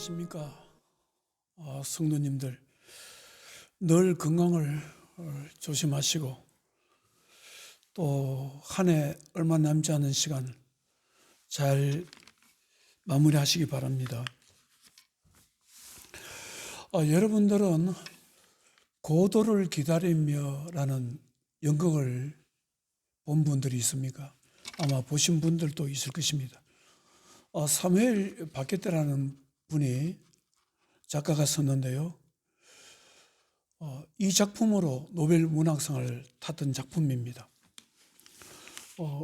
안녕하십니까. 성도님들, 늘 건강을 조심하시고 또 한 해 얼마 남지 않은 시간 잘 마무리하시기 바랍니다. 여러분들은 고도를 기다리며라는 연극을 본 분들이 있습니까? 아마 보신 분들도 있을 것입니다. 사무엘 바게트라는 분이 작가가 썼는데요. 이 작품으로 노벨 문학상을 탔던 작품입니다.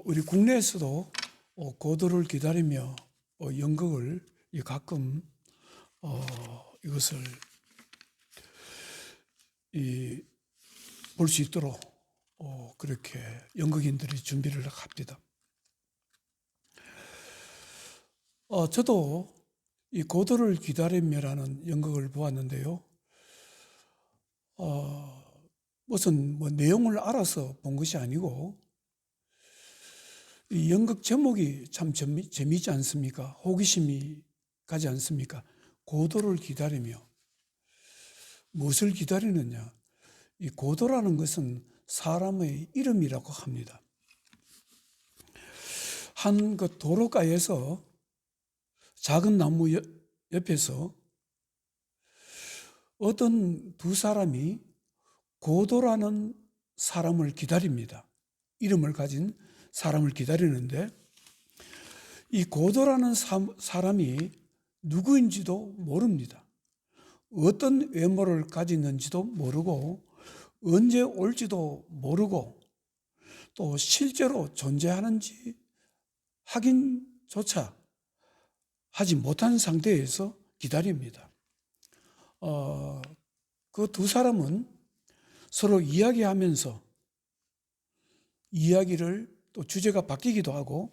우리 국내에서도 고도를 기다리며 연극을 가끔 이것을 볼 수 있도록 그렇게 연극인들이 준비를 합니다. 저도 이 고도를 기다리며라는 연극을 보았는데요. 무슨 내용을 알아서 본 것이 아니고 이 연극 제목이 참 재미있지 않습니까? 호기심이 가지 않습니까? 고도를 기다리며. 무엇을 기다리느냐? 이 고도라는 것은 사람의 이름이라고 합니다. 한 그 도로가에서 작은 나무 옆에서 어떤 두 사람이 고도라는 사람을 기다립니다. 이름을 가진 사람을 기다리는데 이 고도라는 사람이 누구인지도 모릅니다. 어떤 외모를 가지는지도 모르고 언제 올지도 모르고 또 실제로 존재하는지 확인조차 하지 못한 상태에서 기다립니다. 그 두 사람은 서로 이야기하면서 이야기를 또 주제가 바뀌기도 하고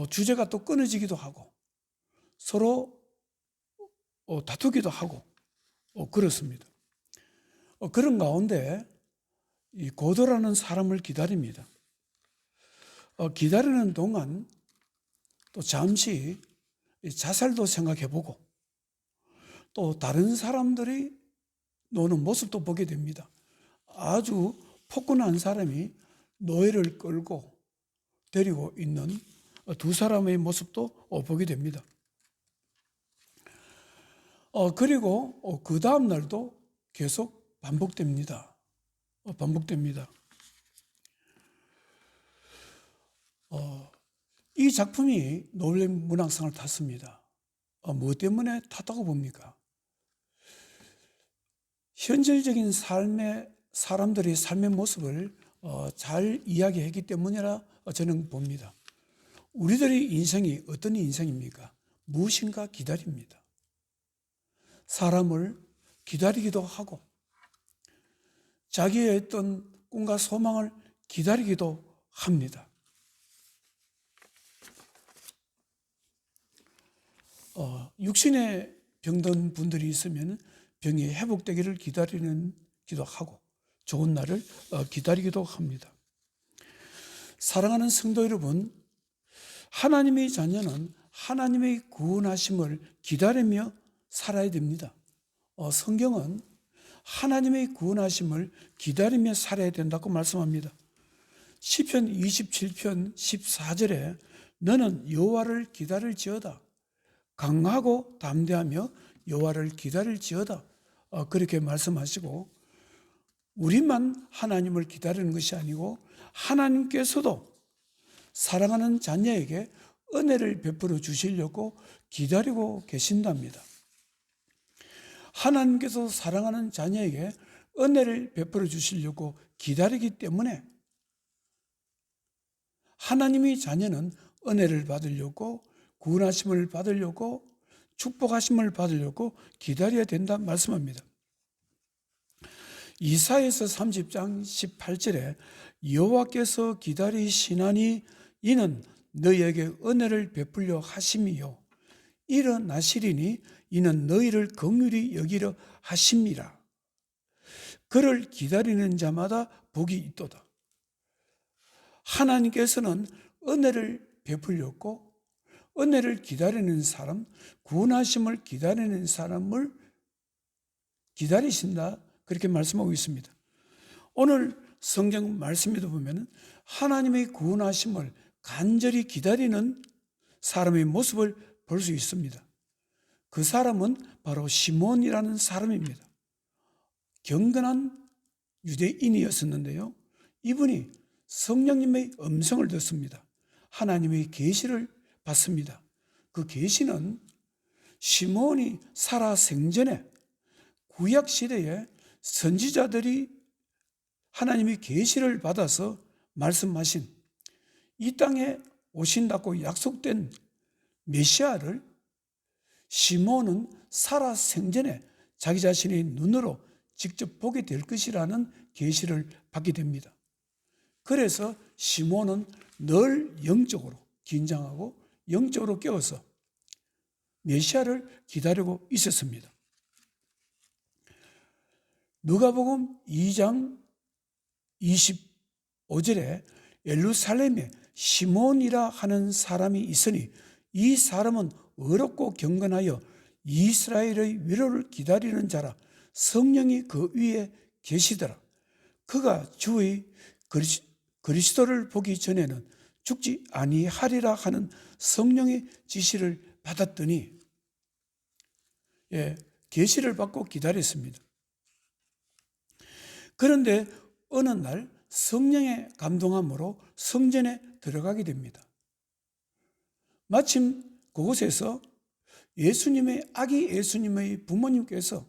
주제가 또 끊어지기도 하고 서로 다투기도 하고 그렇습니다. 그런 가운데 이 고도라는 사람을 기다립니다. 기다리는 동안 또 잠시 자살도 생각해보고 또 다른 사람들이 노는 모습도 보게 됩니다. 아주 포근한 사람이 노예를 끌고 데리고 있는 두 사람의 모습도 보게 됩니다. 그리고 그 다음 날도 계속 반복됩니다. 이 작품이 노벨 문학상을 탔습니다. 무엇 때문에 탔다고 봅니까? 현실적인 사람들의 삶의 모습을 잘 이야기했기 때문이라 저는 봅니다. 우리들의 인생이 어떤 인생입니까? 무엇인가 기다립니다. 사람을 기다리기도 하고 자기의 어떤 꿈과 소망을 기다리기도 합니다. 육신에 병든 분들이 있으면 병이 회복되기를 기다리기도 하고 좋은 날을 기다리기도 합니다. 사랑하는 성도 여러분, 하나님의 자녀는 하나님의 구원하심을 기다리며 살아야 됩니다. 성경은 하나님의 구원하심을 기다리며 살아야 된다고 말씀합니다. 시편 27편 14절에 너는 여호와를 기다릴지어다. 강하고 담대하며 여호와를 기다릴지어다. 그렇게 말씀하시고 우리만 하나님을 기다리는 것이 아니고 하나님께서도 사랑하는 자녀에게 은혜를 베풀어 주시려고 기다리고 계신답니다. 하나님께서 사랑하는 자녀에게 은혜를 베풀어 주시려고 기다리기 때문에 하나님의 자녀는 은혜를 받으려고 구원하심을 받으려고 축복하심을 받으려고 기다려야 된다 말씀합니다. 이사야서 30장 18절에 여호와께서 기다리시나니 이는 너희에게 은혜를 베풀려 하심이요 일어나시리니 이는 너희를 긍휼히 여기려 하심이라. 그를 기다리는 자마다 복이 있도다. 하나님께서는 은혜를 베풀렸고 은혜를 기다리는 사람, 구원하심을 기다리는 사람을 기다리신다, 그렇게 말씀하고 있습니다. 오늘 성경 말씀에도 보면 하나님의 구원하심을 간절히 기다리는 사람의 모습을 볼 수 있습니다. 그 사람은 바로 시몬이라는 사람입니다. 경건한 유대인이었었는데요, 이분이 성령님의 음성을 듣습니다. 하나님의 계시를 받습니다. 그 계시는 시몬이 살아 생전에 구약 시대에 선지자들이 하나님의 계시를 받아서 말씀하신 이 땅에 오신다고 약속된 메시아를 시몬은 살아 생전에 자기 자신의 눈으로 직접 보게 될 것이라는 계시를 받게 됩니다. 그래서 시몬은 늘 영적으로 긴장하고 영적으로 깨어서 메시아를 기다리고 있었습니다. 누가복음 2장 25절에 예루살렘에 시몬이라 하는 사람이 있으니 이 사람은 의롭고 경건하여 이스라엘의 위로를 기다리는 자라. 성령이 그 위에 계시더라. 그가 주의 그리스도를 보기 전에는 죽지 아니하리라 하는 성령의 지시를 받았더니, 계시를 받고 기다렸습니다. 그런데 어느 날 성령의 감동함으로 성전에 들어가게 됩니다. 마침 그곳에서 아기 예수님의 부모님께서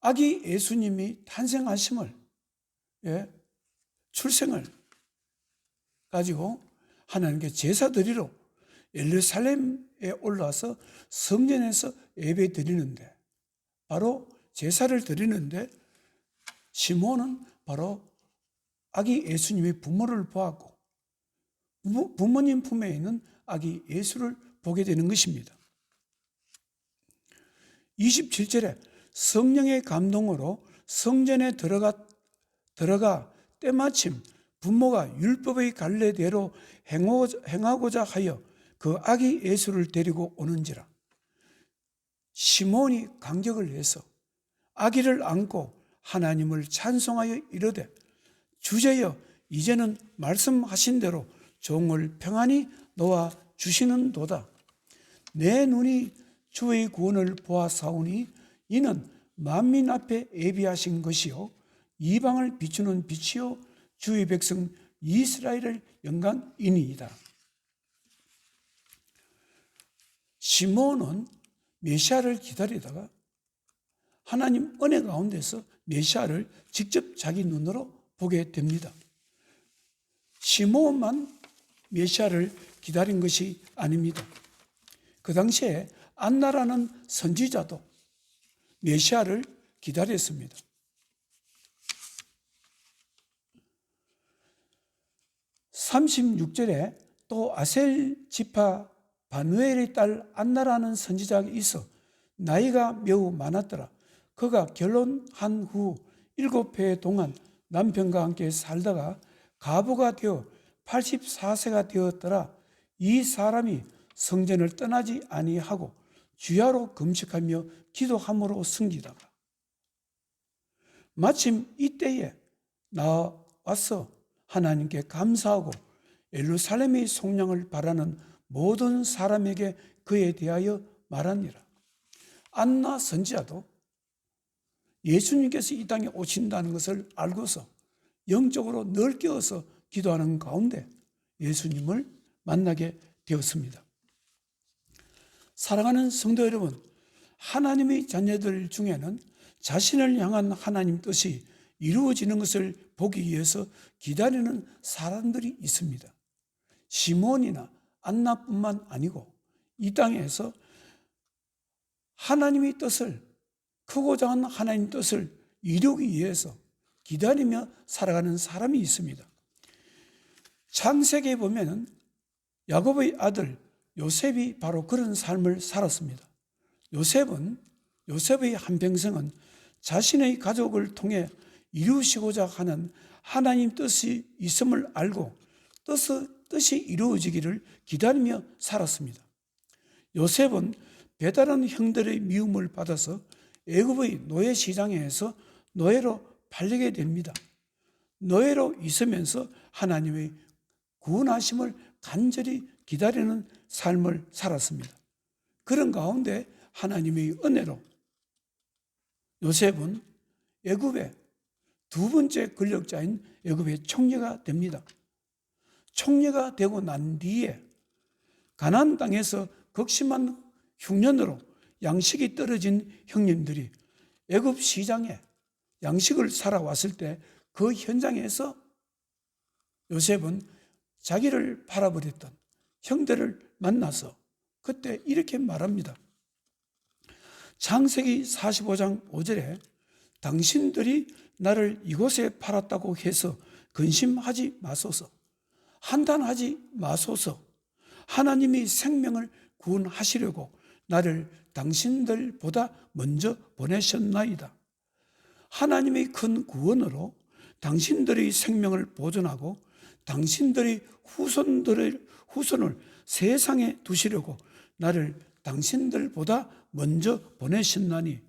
아기 예수님이 탄생하심을, 출생을 가지고 하나님께 제사 드리러 예루살렘에 올라와서 성전에서 예배 드리는데, 바로 제사를 드리는데 시몬은 바로 아기 예수님의 부모를 보았고 부모님 품에 있는 아기 예수를 보게 되는 것입니다. 27절에 성령의 감동으로 성전에 들어가 때마침 부모가 율법의 갈례대로 행하고자 하여 그 아기 예수를 데리고 오는지라. 시몬이 간격을 해서 아기를 안고 하나님을 찬송하여 이르되, 주제여 이제는 말씀하신 대로 종을 평안히 놓아 주시는도다. 내 눈이 주의 구원을 보아사오니 이는 만민 앞에 예비하신 것이요 이방을 비추는 빛이요 주의 백성 이스라엘의 영광이니이다. 시몬은 메시아를 기다리다가 하나님 은혜 가운데서 메시아를 직접 자기 눈으로 보게 됩니다. 시몬만 메시아를 기다린 것이 아닙니다. 그 당시에 안나라는 선지자도 메시아를 기다렸습니다. 36절에 또 아셀 지파 바누엘의 딸 안나라는 선지자가 있어 나이가 매우 많았더라. 그가 결혼한 후 7해 동안 남편과 함께 살다가 가부가 되어 84세가 되었더라. 이 사람이 성전을 떠나지 아니하고 주야로 금식하며 기도함으로 승리다가 마침 이때에 나와서 하나님께 감사하고 예루살렘의 속량을 바라는 모든 사람에게 그에 대하여 말하니라. 안나 선지자도 예수님께서 이 땅에 오신다는 것을 알고서 영적으로 늘 깨어서 기도하는 가운데 예수님을 만나게 되었습니다. 사랑하는 성도 여러분, 하나님의 자녀들 중에는 자신을 향한 하나님 뜻이 이루어지는 것을 보기 위해서 기다리는 사람들이 있습니다. 시몬이나 안나뿐만 아니고 이 땅에서 하나님의 뜻을, 크고자 하는 하나님 뜻을 이루기 위해서 기다리며 살아가는 사람이 있습니다. 창세기에 보면 야곱의 아들 요셉이 바로 그런 삶을 살았습니다. 요셉의 한평생은 자신의 가족을 통해 이루시고자 하는 하나님 뜻이 있음을 알고 뜻을 뜻이 이루어지기를 기다리며 살았습니다. 요셉은 배다른 형들의 미움을 받아서 애굽의 노예 시장에서 노예로 팔리게 됩니다. 노예로 있으면서 하나님의 구원하심을 간절히 기다리는 삶을 살았습니다. 그런 가운데 하나님의 은혜로 요셉은 애굽의 두 번째 권력자인 애굽의 총리가 됩니다. 총리가 되고 난 뒤에 가나안 땅에서 극심한 흉년으로 양식이 떨어진 형님들이 애굽 시장에 양식을 사러 왔을 때 그 현장에서 요셉은 자기를 팔아버렸던 형들을 만나서 그때 이렇게 말합니다. 창세기 45장 5절에 당신들이 나를 이곳에 팔았다고 해서 근심하지 마소서, 한탄하지 마소서. 하나님이 생명을 구원하시려고 나를 당신들보다 먼저 보내셨나이다. 하나님의 큰 구원으로 당신들의 생명을 보존하고 당신들의 후손을 세상에 두시려고 나를 당신들보다 먼저 보내셨나니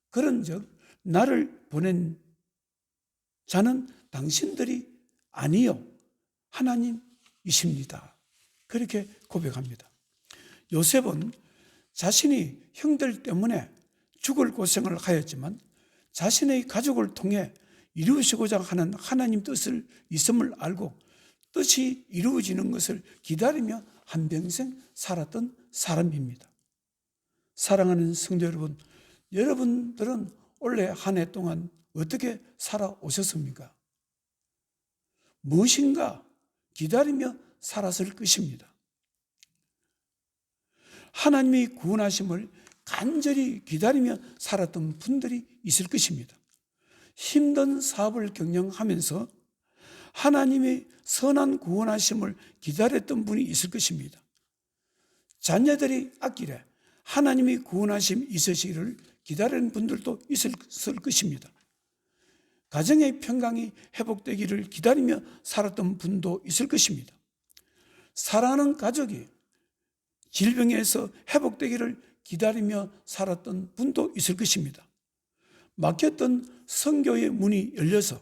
그런즉 나를 보낸 자는 당신들이 아니요 하나님이십니다. 그렇게 고백합니다. 요셉은 자신이 형들 때문에 죽을 고생을 하였지만 자신의 가족을 통해 이루시고자 하는 하나님 뜻을 있음을 알고 뜻이 이루어지는 것을 기다리며 한평생 살았던 사람입니다. 사랑하는 성도 여러분, 여러분들은 올해 한 해 동안 어떻게 살아오셨습니까? 무엇인가 기다리며 살았을 것입니다. 하나님의 구원하심을 간절히 기다리며 살았던 분들이 있을 것입니다. 힘든 사업을 경영하면서 하나님의 선한 구원하심을 기다렸던 분이 있을 것입니다. 자녀들이 앞길에 하나님의 구원하심 있으시기를 기다리는 분들도 있을 것입니다. 가정의 평강이 회복되기를 기다리며 살았던 분도 있을 것입니다. 사랑하는 가족이 질병에서 회복되기를 기다리며 살았던 분도 있을 것입니다. 막혔던 선교의 문이 열려서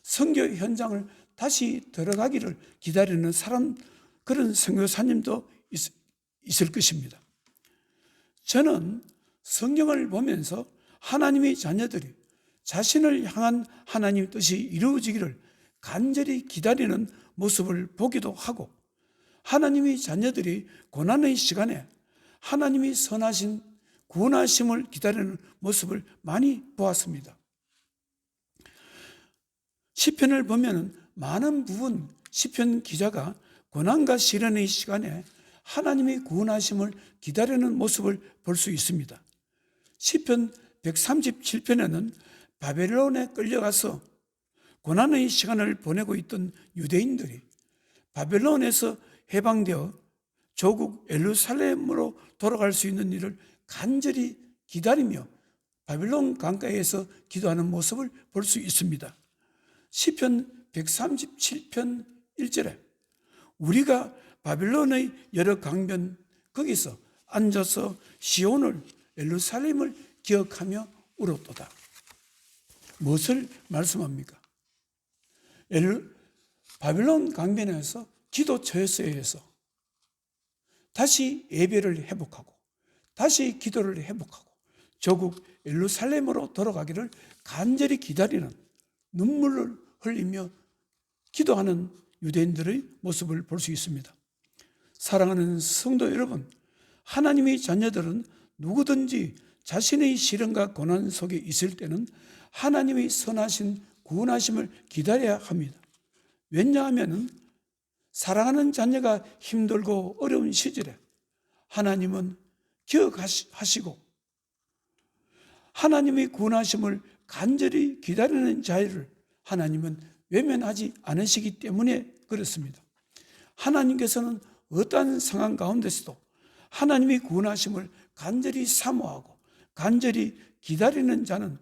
선교 현장을 다시 들어가기를 기다리는 사람, 그런 선교사님도 있을 것입니다. 저는 성경을 보면서 하나님의 자녀들이 자신을 향한 하나님의 뜻이 이루어지기를 간절히 기다리는 모습을 보기도 하고 하나님의 자녀들이 고난의 시간에 하나님이 선하신 구원하심을 기다리는 모습을 많이 보았습니다. 시편을 보면 많은 부분 시편 기자가 고난과 시련의 시간에 하나님의 구원하심을 기다리는 모습을 볼 수 있습니다. 시편 137편에는 바벨론에 끌려가서 고난의 시간을 보내고 있던 유대인들이 바벨론에서 해방되어 조국 예루살렘으로 돌아갈 수 있는 일을 간절히 기다리며 바벨론 강가에서 기도하는 모습을 볼 수 있습니다. 시편 137편 1절에 우리가 바벨론의 여러 강변 거기서 앉아서 시온을 예루살렘을 기억하며 울었도다. 무엇을 말씀합니까? 바벨론 강변에서 기도 처소에 해서 다시 예배를 회복하고 다시 기도를 회복하고 조국 예루살렘으로 돌아가기를 간절히 기다리는 눈물을 흘리며 기도하는 유대인들의 모습을 볼 수 있습니다. 사랑하는 성도 여러분, 하나님의 자녀들은 누구든지 자신의 시련과 고난 속에 있을 때는 하나님의 선하신 구원하심을 기다려야 합니다. 왜냐하면 사랑하는 자녀가 힘들고 어려운 시절에 하나님은 기억하시고 하나님의 구원하심을 간절히 기다리는 자를 하나님은 외면하지 않으시기 때문에 그렇습니다. 하나님께서는 어떠한 상황 가운데서도 하나님의 구원하심을 간절히 사모하고 간절히 기다리는 자는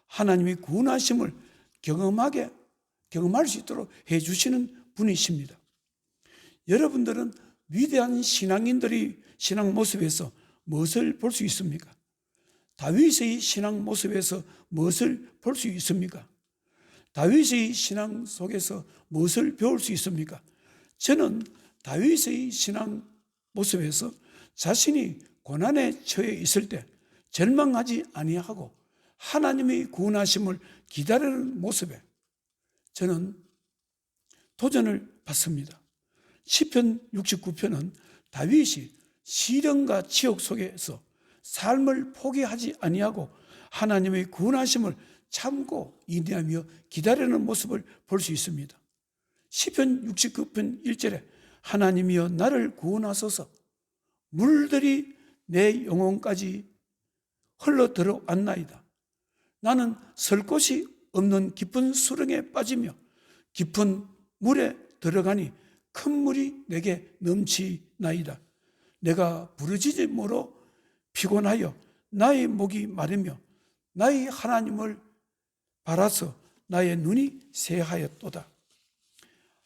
하나님의 구원하심을 경험하게 경험할 수 있도록 해주시는 분이십니다. 여러분들은 위대한 신앙인들의 신앙 모습에서 무엇을 볼 수 있습니까? 다윗의 신앙 모습에서 무엇을 볼 수 있습니까? 다윗의 신앙 속에서 무엇을 배울 수 있습니까? 저는 다윗의 신앙 모습에서 자신이 고난에 처해 있을 때 절망하지 아니하고 하나님의 구원하심을 기다리는 모습에 저는 도전을 받습니다. 시편 69편은 다윗이 시련과 지옥 속에서 삶을 포기하지 아니하고 하나님의 구원하심을 참고 인내하며 기다리는 모습을 볼 수 있습니다. 시편 69편 1절에 하나님이여 나를 구원하소서, 물들이 내 영혼까지 흘러 들어왔나이다. 나는 설 곳이 없는 깊은 수렁에 빠지며 깊은 물에 들어가니 큰 물이 내게 넘치나이다. 내가 부르짖음으로 모로 피곤하여 나의 목이 마르며 나의 하나님을 바라서 나의 눈이 새하였도다.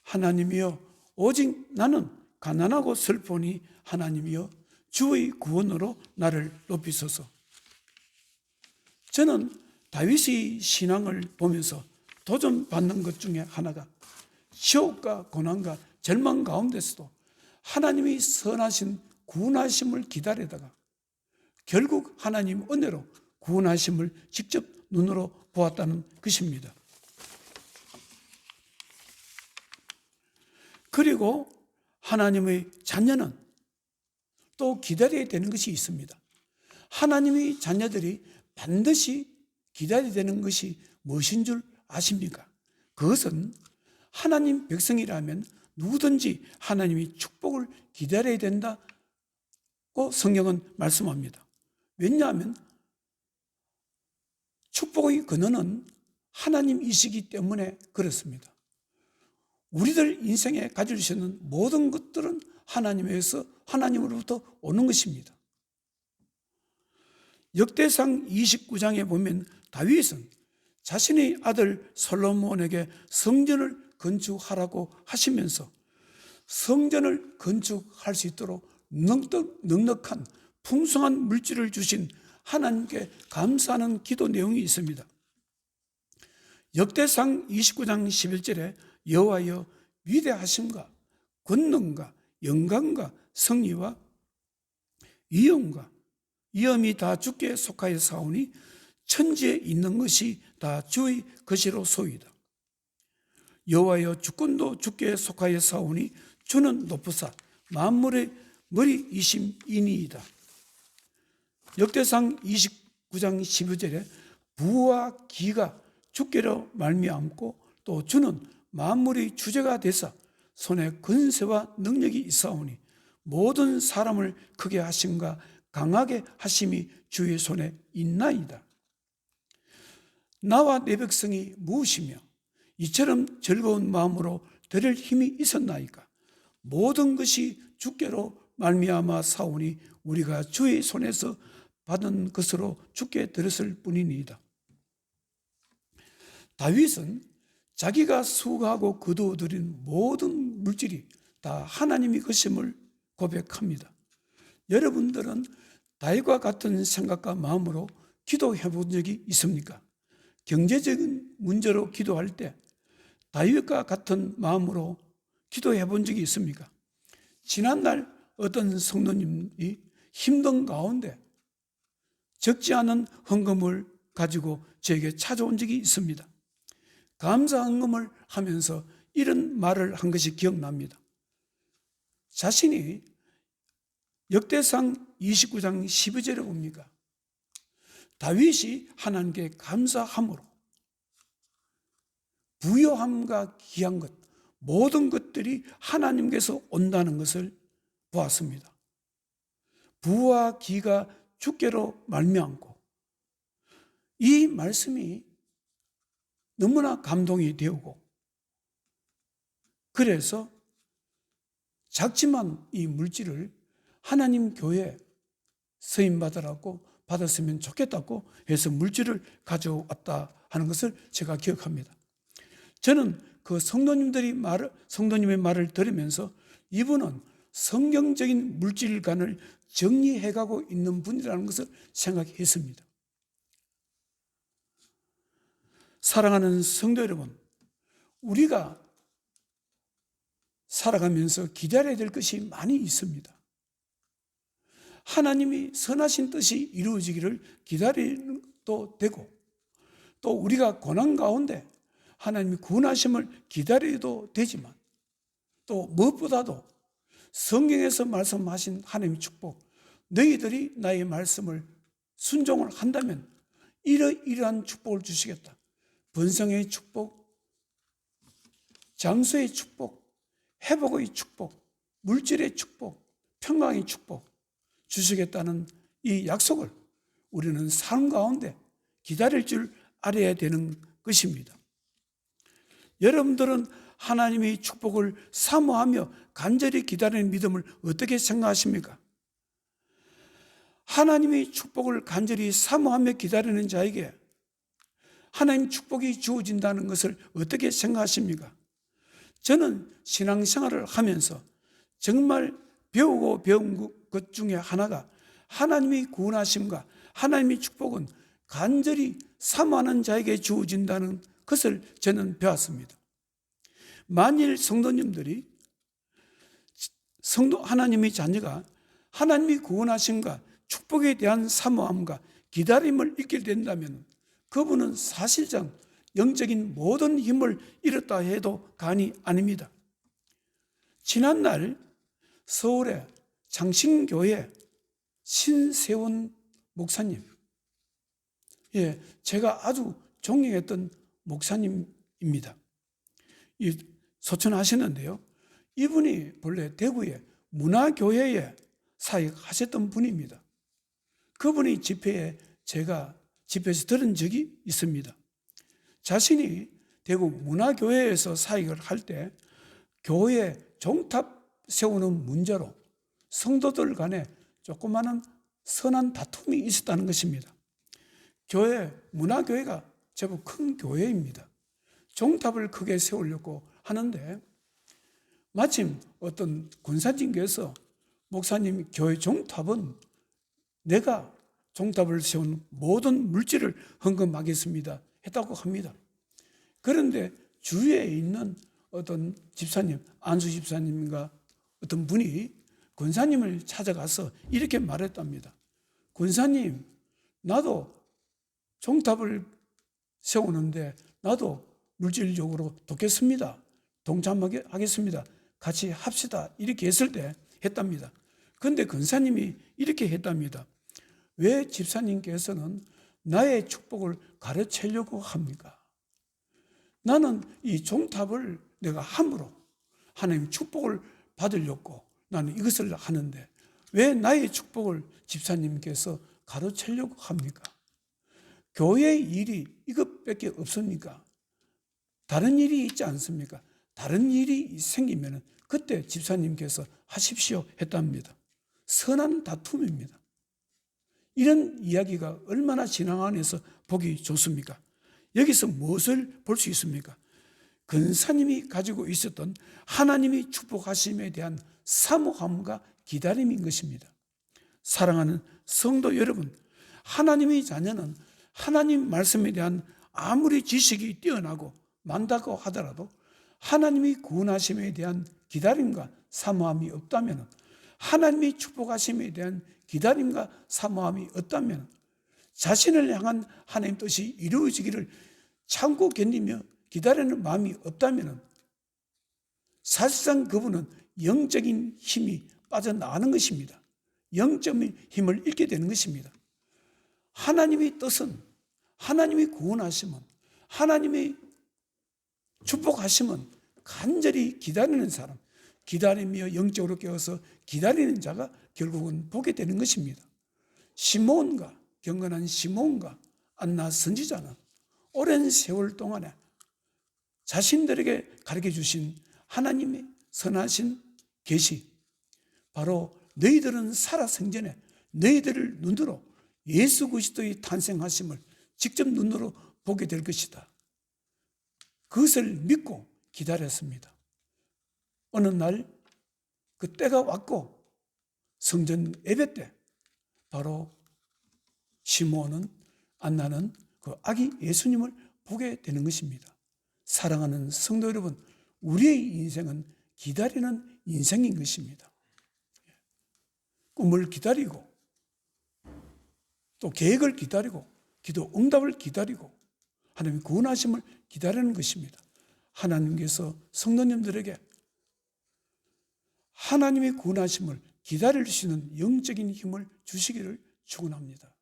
하나님이여 오직 나는 가난하고 슬프니 하나님이여 주의 구원으로 나를 높이소서. 저는 다윗의 신앙을 보면서 도전받는 것 중에 하나가 지옥과 고난과 절망 가운데서도 하나님이 선하신 구원하심을 기다리다가 결국 하나님 은혜로 구원하심을 직접 눈으로 보았다는 것입니다. 그리고 하나님의 자녀는 또 기다려야 되는 것이 있습니다. 하나님의 자녀들이 반드시 기다려야 되는 것이 무엇인 줄 아십니까? 그것은 하나님 백성이라면 누구든지 하나님의 축복을 기다려야 된다고 성경은 말씀합니다. 왜냐하면 축복의 근원은 하나님이시기 때문에 그렇습니다. 우리들 인생에 가질 수 있는 모든 것들은 하나님으로부터 오는 것입니다. 역대상 29장에 보면 다윗은 자신의 아들 솔로몬에게 성전을 건축하라고 하시면서 성전을 건축할 수 있도록 넉넉한 풍성한 물질을 주신 하나님께 감사하는 기도 내용이 있습니다. 역대상 29장 11절에 여호와여 위대하심과 권능과 영광과 성리와 위엄과 위엄이 다 주께 속하여 사오니 천지에 있는 것이 다 주의 것이로 소이다. 여호와여 주권도 주께 속하여 사오니 주는 높으사 만물의 머리이심이니이다. 역대상 29장 12절에 부와 기가 주께로 말미암고 또 주는 만물의 주제가 되사 손에 권세와 능력이 있사오니 모든 사람을 크게 하심과 강하게 하심이 주의 손에 있나이다. 나와 내 백성이 무엇이며 이처럼 즐거운 마음으로 드릴 힘이 있었나이까? 모든 것이 주께로 말미암아 사오니 우리가 주의 손에서 받은 것으로 주께 드렸을 뿐이니이다. 다윗은 자기가 수고하고 거두어들인 모든 물질이 다 하나님의 것임을 고백합니다. 여러분들은 다윗과 같은 생각과 마음으로 기도해 본 적이 있습니까? 경제적인 문제로 기도할 때 다윗과 같은 마음으로 기도해 본 적이 있습니까? 지난날 어떤 성도님이 힘든 가운데 적지 않은 헌금을 가지고 저에게 찾아온 적이 있습니다. 감사 헌금을 하면서 이런 말을 한 것이 기억납니다. 자신이 역대상 29장 12절에 봅니까? 다윗이 하나님께 감사함으로 부요함과 귀한 것, 모든 것들이 하나님께서 온다는 것을 보았습니다. 부와 기가 주께로 말미암고, 이 말씀이 너무나 감동이 되고, 그래서 작지만 이 물질을 하나님 교회에 서임받으라고 받았으면 좋겠다고 해서 물질을 가져왔다 하는 것을 제가 기억합니다. 저는 그 성도님의 말을 들으면서 이분은 성경적인 물질관을 정리해가고 있는 분이라는 것을 생각했습니다. 사랑하는 성도 여러분, 우리가 살아가면서 기다려야 될 것이 많이 있습니다. 하나님이 선하신 뜻이 이루어지기를 기다려도 되고, 또 우리가 고난 가운데 하나님이 구원하심을 기다려도 되지만, 또 무엇보다도 성경에서 말씀하신 하나님의 축복, 너희들이 나의 말씀을 순종을 한다면 이러한 축복을 주시겠다. 번성의 축복, 장수의 축복, 회복의 축복, 물질의 축복, 평강의 축복 주시겠다는 이 약속을 우리는 삶 가운데 기다릴 줄 알아야 되는 것입니다. 여러분들은 하나님의 축복을 사모하며 간절히 기다리는 믿음을 어떻게 생각하십니까? 하나님의 축복을 간절히 사모하며 기다리는 자에게 하나님 축복이 주어진다는 것을 어떻게 생각하십니까? 저는 신앙생활을 하면서 정말 배우고 배운 것 중에 하나가 하나님의 구원하심과 하나님의 축복은 간절히 사모하는 자에게 주어진다는 것을 저는 배웠습니다. 만일 성도님들이 하나님의 자녀가 하나님의 구원하심과 축복에 대한 사모함과 기다림을 잊게 된다면 그분은 사실상 영적인 모든 힘을 잃었다 해도 과언이 아닙니다. 지난날 서울의 장신교회 신세원 목사님, 제가 아주 존경했던 목사님입니다. 소천하셨는데요, 이분이 본래 대구의 문화교회에 사역하셨던 분입니다. 그분이 제가 집회에서 들은 적이 있습니다. 자신이 대구 문화교회에서 사역을 할 때 교회 종탑 세우는 문제로 성도들 간에 조그마한 선한 다툼이 있었다는 것입니다. 문화교회가 제법 큰 교회입니다. 종탑을 크게 세우려고 하는데 마침 어떤 권사님께서 목사님, 교회 종탑은 내가 종탑을 세운 모든 물질을 헌금하겠습니다 했다고 합니다. 그런데 주위에 있는 어떤 집사님, 안수 집사님인가 어떤 분이 권사님을 찾아가서 이렇게 말했답니다. 권사님, 나도 종탑을 세우는데 나도 물질적으로 돕겠습니다. 동참하겠습니다. 같이 합시다. 이렇게 했을 때 했답니다. 그런데 권사님이 이렇게 했답니다. 왜 집사님께서는 나의 축복을 가르치려고 합니까? 나는 이 종탑을 내가 함으로 하나님 축복을 받으려고 나는 이것을 하는데 왜 나의 축복을 집사님께서 가르치려고 합니까? 교회의 일이 이것밖에 없습니까? 다른 일이 있지 않습니까? 다른 일이 생기면 그때 집사님께서 하십시오 했답니다. 선한 다툼입니다. 이런 이야기가 얼마나 신앙 안에서 보기 좋습니까? 여기서 무엇을 볼 수 있습니까? 근사님이 가지고 있었던 하나님이 축복하심에 대한 사모함과 기다림인 것입니다. 사랑하는 성도 여러분, 하나님의 자녀는 하나님 말씀에 대한 아무리 지식이 뛰어나고 많다고 하더라도 하나님이 구원하심에 대한 기다림과 사모함이 없다면, 하나님이 축복하심에 대한 기다림과 사모함이 없다면, 자신을 향한 하나님 뜻이 이루어지기를 참고 견디며 기다리는 마음이 없다면 사실상 그분은 영적인 힘이 빠져나가는 것입니다. 영적인 힘을 잃게 되는 것입니다. 하나님의 뜻은, 하나님이 구원하심은, 하나님이 축복하심은 간절히 기다리는 사람, 기다리며 영적으로 깨어서 기다리는 자가 결국은 보게 되는 것입니다. 시몬과 경건한 시몬과 안나 선지자는 오랜 세월 동안에 자신들에게 가르쳐 주신 하나님의 선하신 계시, 바로 너희들은 살아 생전에 너희들을 눈으로 예수 그리스도의 탄생하심을 직접 눈으로 보게 될 것이다. 그것을 믿고 기다렸습니다. 어느 날 그 때가 왔고 성전 예배 때 바로 시므온은 안나는 그 아기 예수님을 보게 되는 것입니다. 사랑하는 성도 여러분, 우리의 인생은 기다리는 인생인 것입니다. 꿈을 기다리고 또 계획을 기다리고 기도 응답을 기다리고 하나님의 구원하심을 기다리는 것입니다. 하나님께서 성도님들에게 하나님의 구원하심을 기다릴 수 있는 영적인 힘을 주시기를 축원합니다.